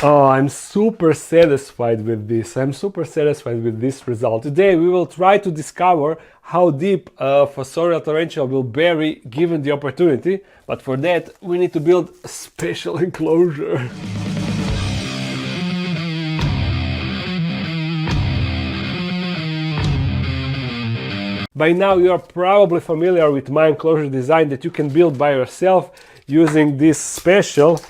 Oh, I'm super satisfied with this. I'm super satisfied with this result. Today we will try to discover how deep a fossorial tarantula will bury given the opportunity, but for that we need to build a special enclosure. By now you are probably familiar with my enclosure design that you can build by yourself using these special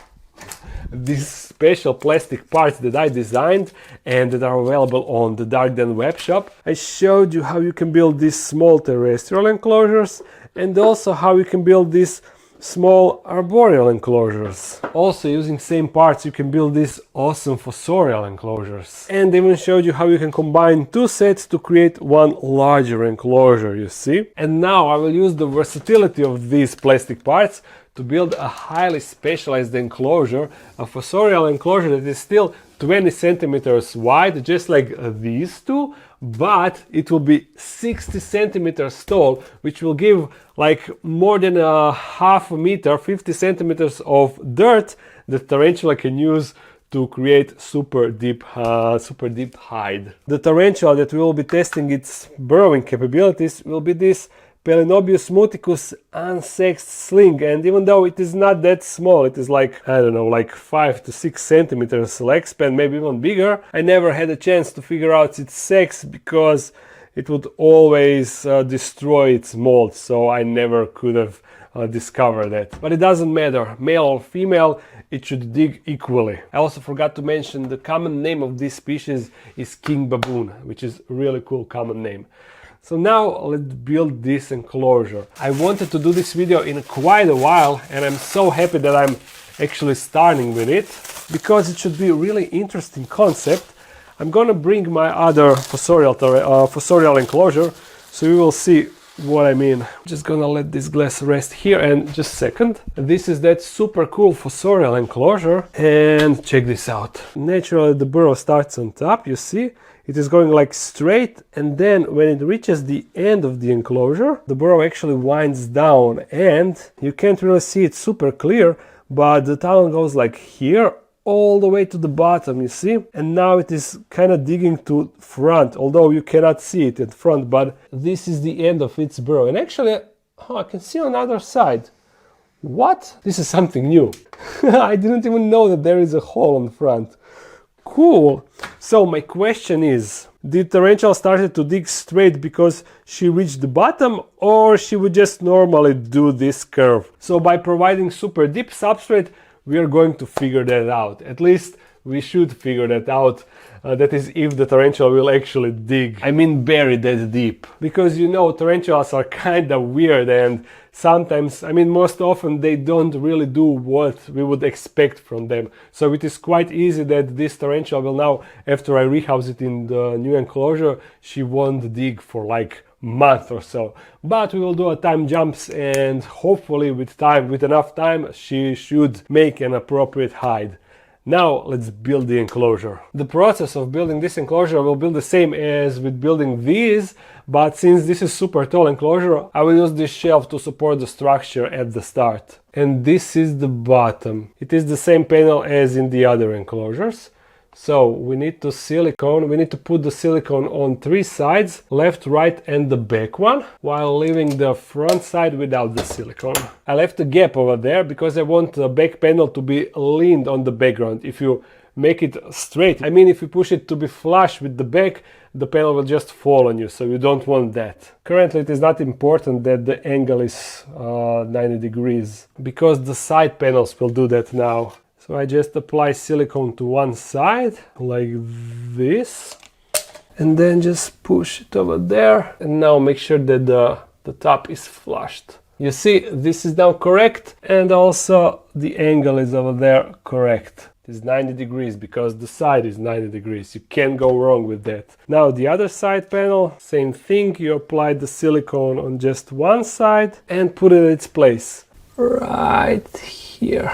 plastic parts that I designed and that are available on the Dark Den web shop. I showed you how you can build these small terrestrial enclosures and also how you can build these small arboreal enclosures. Also using same parts you can build these awesome fossorial enclosures. And even showed you how you can combine two sets to create one larger enclosure, you see. And now I will use the versatility of these plastic parts to build a highly specialized enclosure, a fossorial enclosure that is still 20 centimeters wide, just like these two, but it will be 60 centimeters tall, which will give like more than a half a meter, 50 centimeters of dirt that tarantula can use to create super deep hide. The tarantula that we will be testing its burrowing capabilities will be this pelinobius muticus unsexed sling, and even though it is not that small, it is like, I don't know, like 5 to 6 centimeters leg span, maybe even bigger. I never had a chance to figure out its sex because it would always destroy its mold, so I never could have discovered that. But it doesn't matter, male or female, it should dig equally. I also forgot to mention the common name of this species is king baboon, which is a really cool common name. So now let's build this enclosure. I wanted to do this video in quite a while and I'm so happy that I'm actually starting with it because it should be a really interesting concept. I'm gonna bring my other fossorial enclosure so you will see what I mean. I'm just gonna let this glass rest here and just a second. This is that super cool fossorial enclosure and check this out. Naturally the burrow starts on top, you see. It is going like straight, and then when it reaches the end of the enclosure, the burrow actually winds down and you can't really see it super clear, but the tunnel goes like here all the way to the bottom, you see? And now it is kind of digging to front, although you cannot see it at front, but this is the end of its burrow. And actually, I can see on the other side. What? This is something new. I didn't even know that there is a hole on front. Cool. So my question is, did tarantula started to dig straight because she reached the bottom, or she would just normally do this curve? So by providing super deep substrate, we are going to figure that out. At least we should figure that out. That is, if the tarantula will actually dig. I mean bury that deep. Because you know, tarantulas are kind of weird and sometimes, I mean most often they don't really do what we would expect from them. So it is quite easy that this tarantula will now, after I rehouse it in the new enclosure, she won't dig for like a month or so. But we will do a time jumps and hopefully with enough time, she should make an appropriate hide. Now let's build the enclosure. The process of building this enclosure will be the same as with building these, but since this is super tall enclosure, I will use this shelf to support the structure at the start. And this is the bottom. It is the same panel as in the other enclosures. So we need to put the silicone on 3 sides, left, right and the back one, while leaving the front side without the silicone. I left a gap over there because I want the back panel to be leaned on the background. If you make it straight, I mean if you push it to be flush with the back, the panel will just fall on you, so you don't want that. Currently it is not important that the angle is 90 degrees, because the side panels will do that now. So I just apply silicone to one side, like this, and then just push it over there. And now make sure that the top is flushed. You see, this is now correct, and also the angle is over there correct. It is 90 degrees because the side is 90 degrees. You can't go wrong with that. Now the other side panel, same thing. You apply the silicone on just one side and put it in its place. Right here.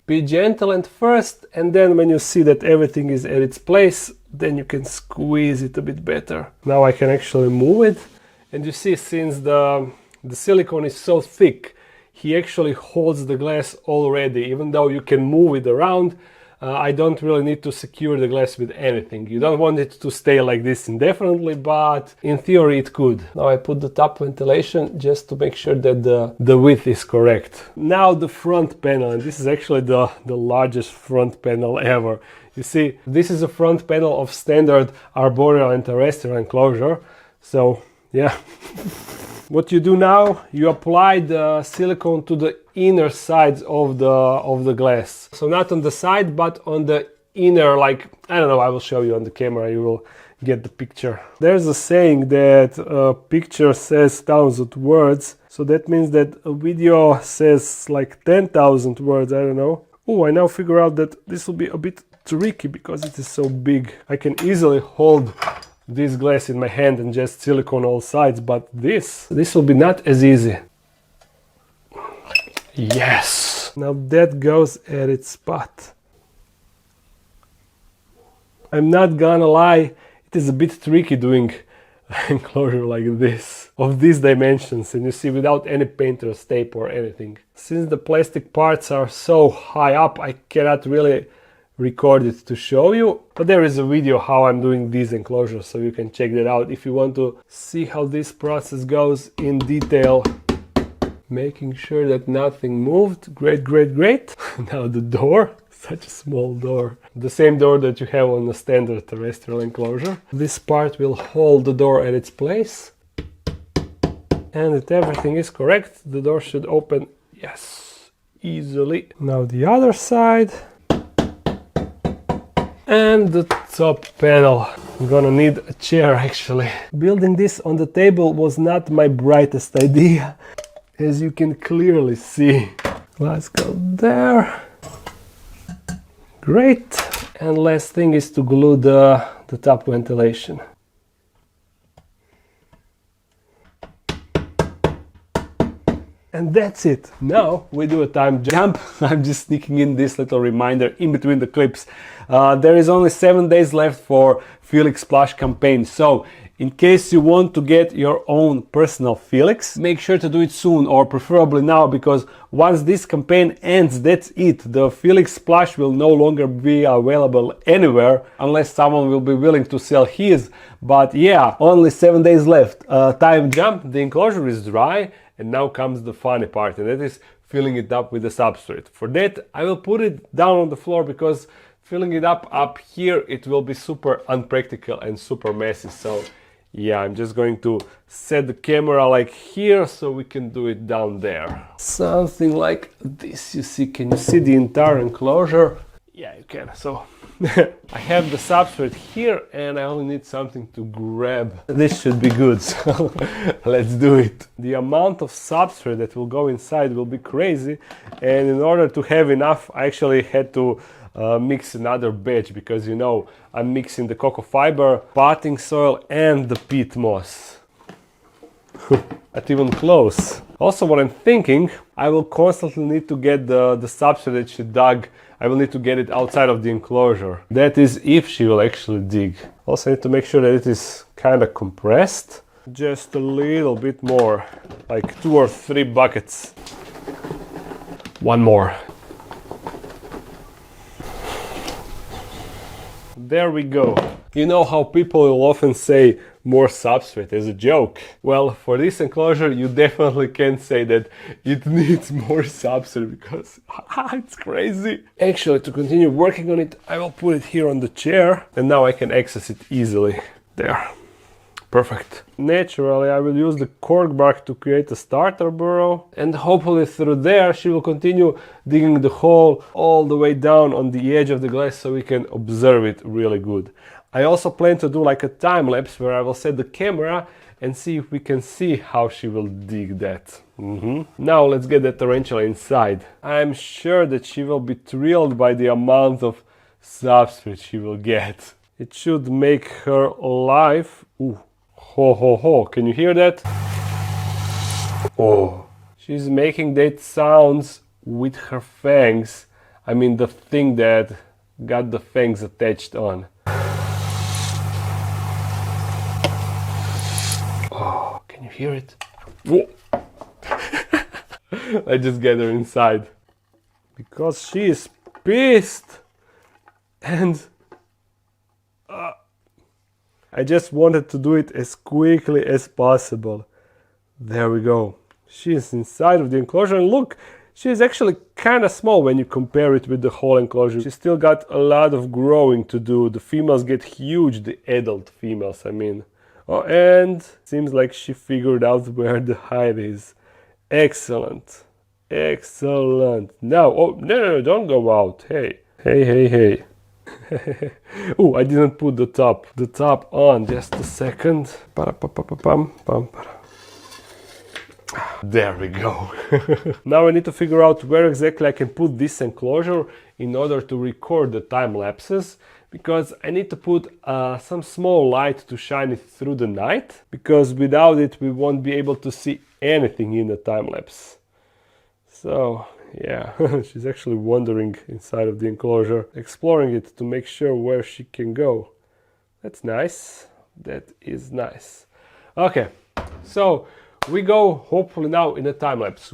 Be gentle at first, and then when you see that everything is at its place, then you can squeeze it a bit better. Now I can actually move it, and you see, since the silicone is so thick, he actually holds the glass already. Even though you can move it around, I don't really need to secure the glass with anything. You don't want it to stay like this indefinitely, but in theory it could. Now I put the top ventilation just to make sure that the width is correct. Now the front panel, and this is actually the largest front panel ever. You see, this is a front panel of standard arboreal and terrestrial enclosure. So yeah. What you do now, you apply the silicone to the inner sides of the glass. So not on the side, but on the inner, like, I don't know, I will show you on the camera, you will get the picture. There's a saying that a picture says 1,000 words. So that means that a video says like 10,000 words, I don't know. Oh, I now figure out that this will be a bit tricky because it is so big. I can easily hold this glass in my hand and just silicone all sides, but this will be not as easy. Yes! Now that goes at its spot. I'm not gonna lie, it is a bit tricky doing enclosure like this, of these dimensions, and you see, without any painter's tape or anything. Since the plastic parts are so high up, I cannot really record it to show you, but there is a video how I'm doing these enclosures, so you can check that out if you want to see how this process goes in detail, making sure that nothing moved. Great. Now the door, such a small door, the same door that you have on the standard terrestrial enclosure. This part will hold the door at its place, and if everything is correct, the door should open, yes, easily. Now the other side. And the top panel. I'm gonna need a chair actually. Building this on the table was not my brightest idea, as you can clearly see. Let's go there. Great. And last thing is to glue the top ventilation. And that's it. Now we do a time jump. I'm just sneaking in this little reminder in between the clips. There is only 7 days left for FELIX PLUSH campaign. So in case you want to get your own personal FELIX, make sure to do it soon, or preferably now, because once this campaign ends, that's it. The FELIX PLUSH will no longer be available anywhere unless someone will be willing to sell his. But yeah, only 7 days left. Time jump. The enclosure is dry. And now comes the funny part, and that is filling it up with the substrate. For that, I will put it down on the floor, because filling it up here, it will be super unpractical and super messy. So yeah, I'm just going to set the camera like here so we can do it down there. Something like this, you see. Can you see the entire enclosure? Yeah, you can. So I have the substrate here, and I only need something to grab. This should be good, so let's do it. The amount of substrate that will go inside will be crazy, and in order to have enough, I actually had to mix another batch, because you know, I'm mixing the cocoa fiber, potting soil, and the peat moss. Not even close. Also, what I'm thinking, I will constantly need to get the substrate that she dug. I will need to get it outside of the enclosure. That is, if she will actually dig. Also, I need to make sure that it is kind of compressed. Just a little bit more, like 2 or 3 buckets. One more. There we go. You know how people will often say more substrate as a joke? Well, for this enclosure, you definitely can say that it needs more substrate, because it's crazy. Actually, to continue working on it, I will put it here on the chair, and now I can access it easily. There. Perfect. Naturally, I will use the cork bark to create a starter burrow, and hopefully through there she will continue digging the hole all the way down on the edge of the glass, so we can observe it really good. I also plan to do like a time lapse where I will set the camera and see if we can see how she will dig that. Now let's get that tarantula inside. I'm sure that she will be thrilled by the amount of substrate she will get. It should make her alive. Ooh. Ho ho ho, can you hear that? Oh, she's making that sounds with her fangs. I mean, the thing that got the fangs attached on. Oh, can you hear it? Whoa. I just get her inside. Because she is pissed. And I just wanted to do it as quickly as possible. There we go. She's inside of the enclosure, and look, she's actually kind of small when you compare it with the whole enclosure. She's still got a lot of growing to do. The females get huge, the adult females, I mean. Oh, and seems like she figured out where the hide is. Excellent. Excellent. Now, oh, no, don't go out. Hey, hey, hey, hey. Oh, I didn't put the top on. Just a second. There we go. Now I need to figure out where exactly I can put this enclosure in order to record the time lapses, because I need to put some small light to shine it through the night, because without it we won't be able to see anything in the time lapse. So yeah, she's actually wandering inside of the enclosure, exploring it to make sure where she can go. That's nice. That is nice. Okay, so we go hopefully now in a time lapse.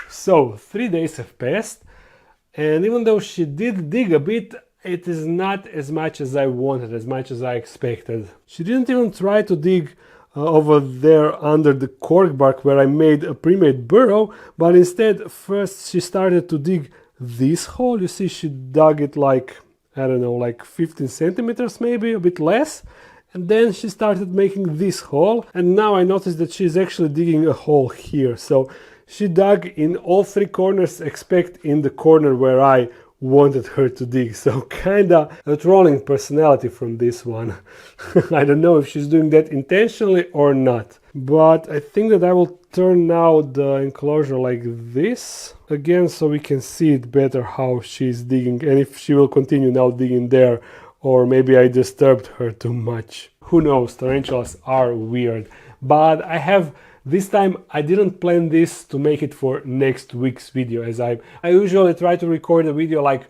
So 3 days have passed, and even though she did dig a bit, it is not as much as I wanted, as much as I expected. She didn't even try to dig over there under the cork bark where I made a pre-made burrow, but instead first she started to dig this hole. You see, she dug it like, I don't know, like 15 centimeters maybe, a bit less. And then she started making this hole, and now I noticed that she's actually digging a hole here. So she dug in all three corners except in the corner where I wanted her to dig. So kinda a trolling personality from this one. I don't know if she's doing that intentionally or not. But I think that I will turn now the enclosure like this again so we can see it better how she's digging, and if she will continue now digging there, or maybe I disturbed her too much. Who knows, tarantulas are weird. But this time I didn't plan this to make it for next week's video, as I usually try to record a video like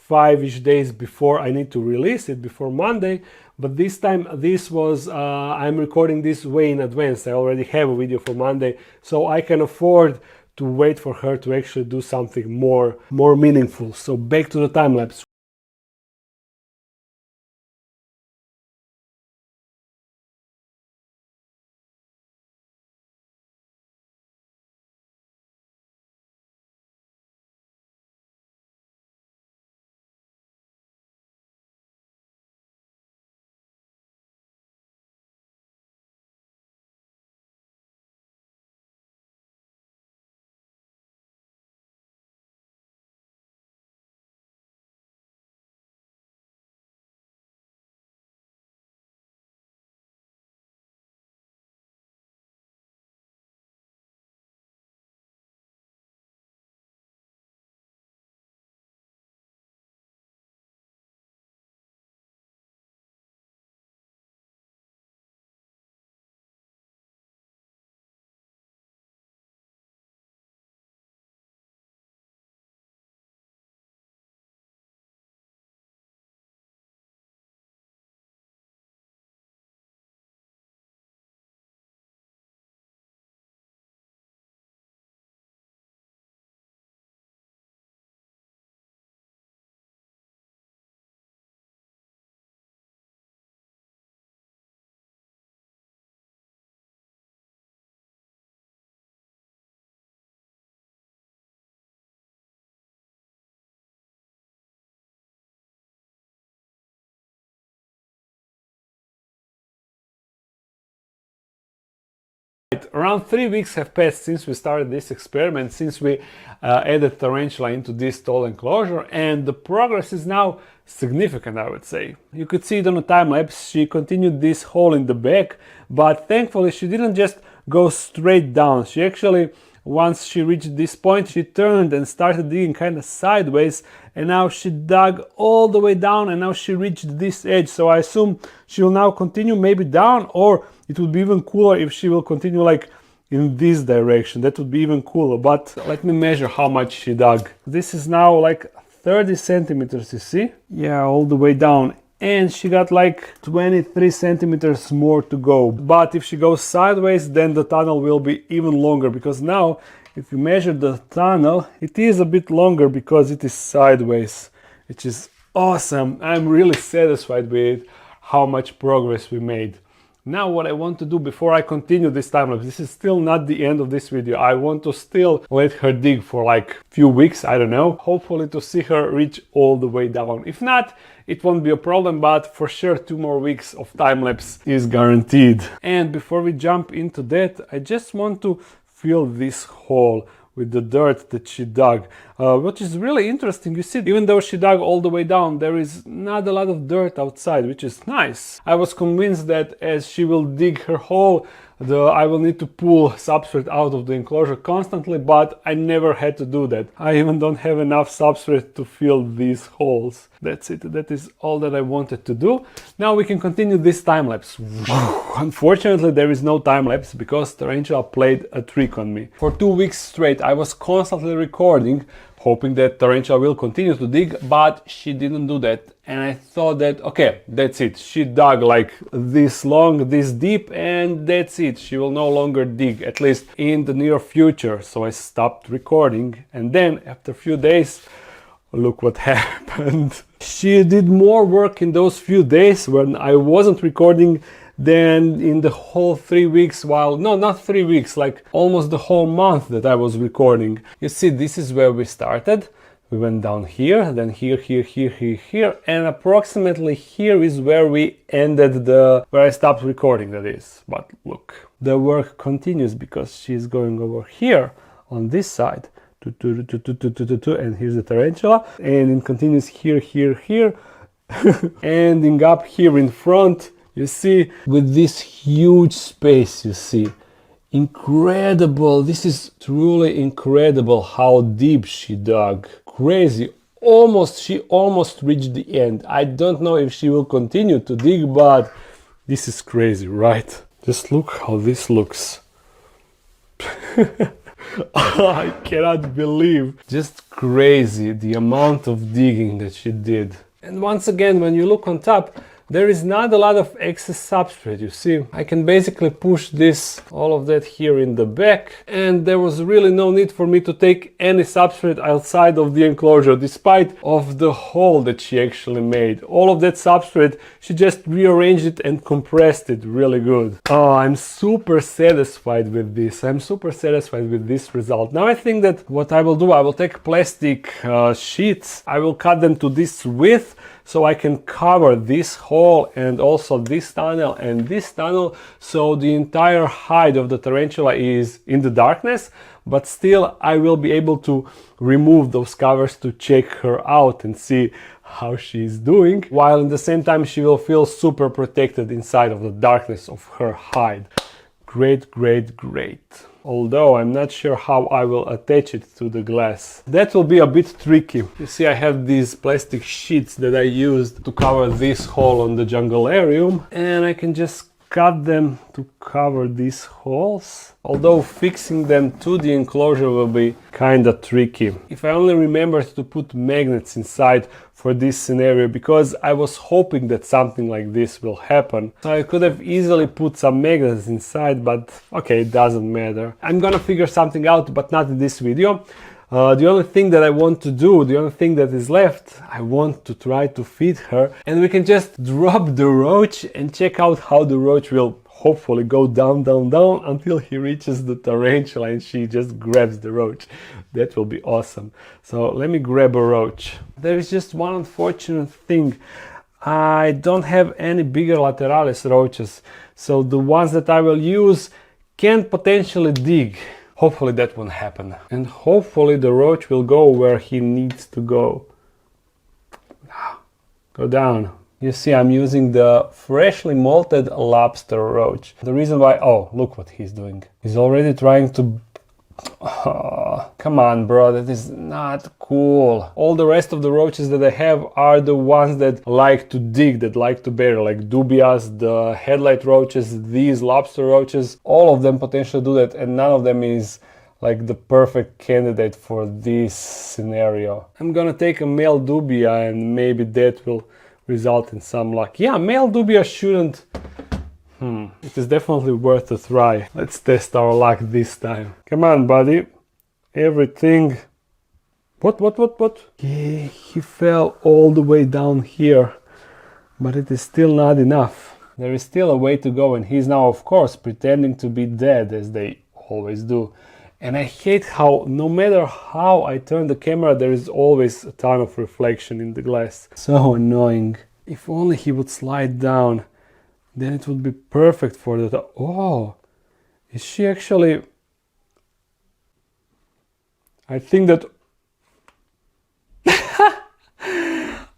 5-ish days before I need to release it, before Monday. But this time I'm recording this way in advance. I already have a video for Monday, so I can afford to wait for her to actually do something more meaningful. So back to the time lapse. Around 3 weeks have passed since we started this experiment, since we added Tarantula into this tall enclosure, and the progress is now significant, I would say. You could see it on a time lapse. She continued this hole in the back, but thankfully she didn't just go straight down. She actually, once she reached this point, she turned and started digging kind of sideways, and now she dug all the way down, and now she reached this edge. So I assume she will now continue maybe down, or it would be even cooler if she will continue like in this direction. That would be even cooler. But let me measure how much she dug. This is now like 30 centimeters, you see? Yeah, all the way down. And she got like 23 centimeters more to go. But if she goes sideways, then the tunnel will be even longer, because now if you measure the tunnel, it is a bit longer because it is sideways, which is awesome. I'm really satisfied with how much progress we made. Now what I want to do before I continue this time lapse, this is still not the end of this video. I want to still let her dig for like few weeks, I don't know, hopefully to see her reach all the way down. If not, it won't be a problem, but for sure 2 more weeks of time lapse is guaranteed. And before we jump into that, I just want to fill this hole with the dirt that she dug, which is really interesting. You see, even though she dug all the way down, there is not a lot of dirt outside, which is nice. I was convinced that as she will dig her hole, I will need to pull substrate out of the enclosure constantly, but I never had to do that. I even don't have enough substrate to fill these holes. That's it. That is all that I wanted to do. Now we can continue this time lapse. Unfortunately, there is no time lapse because Tarantula played a trick on me. For 2 weeks straight, I was constantly recording, hoping that Tarantula will continue to dig, but she didn't do that. And I thought that, okay, that's it. She dug like this long, this deep, and that's it. She will no longer dig, at least in the near future. So I stopped recording. And then after a few days, look what happened. She did more work in those few days when I wasn't recording than in the whole 3 weeks, while, no, not 3 weeks, like almost the whole month that I was recording. You see, this is where we started. We went down here, then here, here, and approximately here is where we ended where I stopped recording, that is. But look, the work continues because she's going over here on this side, and here's the Tarantula, and it continues here, ending up here in front, you see, with this huge space, you see. Incredible, this is truly incredible how deep she dug. Crazy. She almost reached the end. I don't know if she will continue to dig, but this is crazy, right? Just look how this looks. I cannot believe. Just crazy the amount of digging that she did. And once again, when you look on top, there is not a lot of excess substrate, you see. I can basically push all of that here in the back, and there was really no need for me to take any substrate outside of the enclosure, despite of the hole that she actually made. All of that substrate, she just rearranged it and compressed it really good. Oh, I'm super satisfied with this. I'm super satisfied with this result. Now I think that what I will do, I will take plastic sheets, I will cut them to this width, so I can cover this hole and also this tunnel and this tunnel, so the entire height of the Tarantula is in the darkness, but still I will be able to remove those covers to check her out and see how she's doing, while at the same time she will feel super protected inside of the darkness of her hide. Great, great, great. Although I'm not sure how I will attach it to the glass. That will be a bit tricky. You see, I have these plastic sheets that I used to cover this hole on the junglarium, and I can just cut them to cover these holes, although fixing them to the enclosure will be kinda tricky. If I only remembered to put magnets inside for this scenario, because I was hoping that something like this will happen. So I could have easily put some magnets inside, but okay, it doesn't matter. I'm gonna figure something out, but not in this video. The only thing that I want to do, the only thing that is left, I want to try to feed her, and we can just drop the roach and check out how the roach will hopefully go down until he reaches the Tarantula and she just grabs the roach. That will be awesome. So let me grab a roach. There is just one unfortunate thing. I don't have any bigger lateralis roaches, so the ones that I will use can potentially dig. Hopefully that won't happen. And hopefully the roach will go where he needs to go. Go down. You see, I'm using the freshly molted lobster roach. The reason why... Oh, look what he's doing. He's already trying to... Oh, come on, bro, that is not cool. All the rest of the roaches that I have are the ones that like to dig, that like to bury, like dubias, the headlight roaches, these lobster roaches. All of them potentially do that, and none of them is like the perfect candidate for this scenario. I'm gonna take a male dubia and maybe that will result in some luck. Yeah, male dubia shouldn't... It is definitely worth a try. Let's test our luck this time. Come on, buddy. Everything... What? Yeah, he fell all the way down here. But it is still not enough. There is still a way to go, and he's now, of course, pretending to be dead, as they always do. And I hate how, no matter how I turn the camera, there is always a ton of reflection in the glass. So annoying. If only he would slide down, then it would be perfect for that. Oh, is she actually... I think that...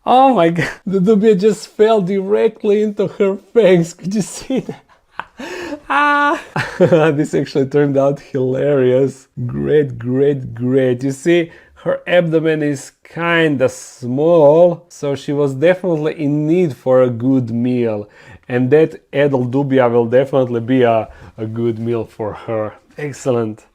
Oh my god, the dubia just fell directly into her fangs. Could you see that? This actually turned out hilarious. Great. You see, her abdomen is kinda small, so she was definitely in need for a good meal. And that adult dubia will definitely be a good meal for her. Excellent.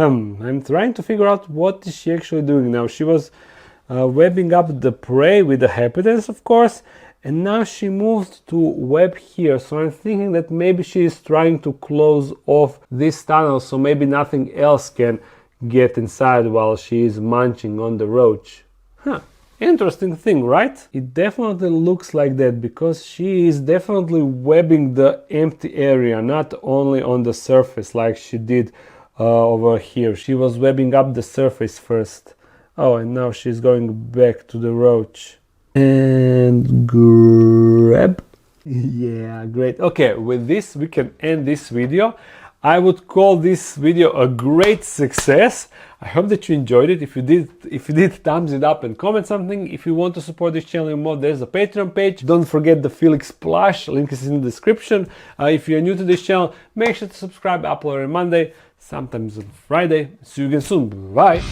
I'm trying to figure out what is she actually doing now. She was webbing up the prey with the happiness, of course, and now she moved to web here. So I'm thinking that maybe she is trying to close off this tunnel so maybe nothing else can get inside while she is munching on the roach. Interesting thing, right? It definitely looks like that because she is definitely webbing the empty area, not only on the surface like she did over here. She was webbing up the surface first. Oh, and now she's going back to the roach. And grab. Yeah, great. Okay, with this we can end this video. I would call this video a great success. I hope that you enjoyed it. If you did, thumbs it up and comment something. If you want to support this channel more, there's a Patreon page. Don't forget the FELIX PLUSH, link is in the description. If you're new to this channel, make sure to subscribe. Upload every Monday, sometimes on Friday. See you again soon. Bye.